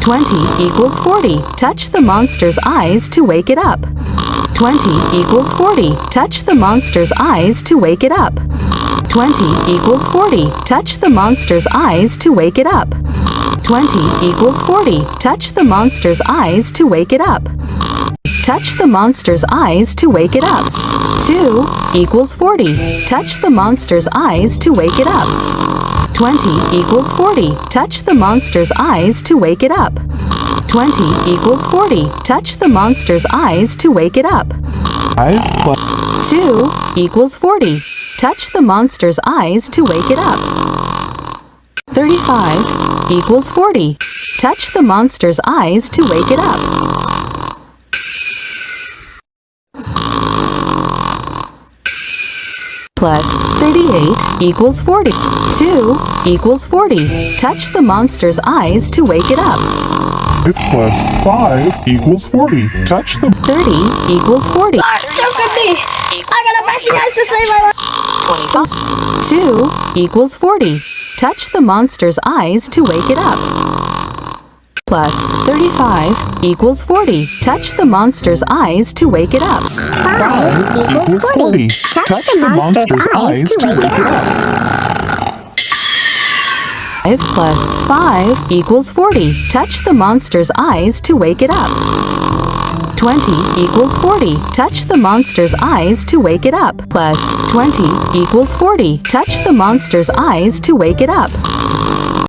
20 equals 40. Touch the monster's eyes to wake it up. 20 equals 40. Touch the monster's eyes to wake it up. 20 equals 40. Touch the monster's eyes to wake it up. 20 equals 40. Touch the monster's eyes to wake it up. Touch the monster's eyes to wake it up. 2 equals 40. Touch the monster's eyes to wake it up. 20 equals 40. Touch the monster's eyes to wake it up. 20 equals 40. Touch the monster's eyes to wake it up. 5 plus 2 equals 40. Touch the monster's eyes to wake it up. 35 equals 40. Touch the monster's eyes to wake it up. Plus 38 equals 40. 2 equals 40. Touch the monster's eyes to wake it up. 5 plus 5 equals 40. Touch the 30 equals 40. Choke on me! I got a messy eyes to save my life! 2 equals 40. Touch the monster's eyes to wake it up. Plus 35 equals 40. Touch the monster's eyes to wake it up. 5 equals 40. Touch the monster's eyes to wake it up. 5 plus 5 equals 40. Touch the monster's eyes to wake it up. 20 equals 40. Touch the monster's eyes to wake it up. Plus 20 equals 40. Touch the monster's eyes to wake it up.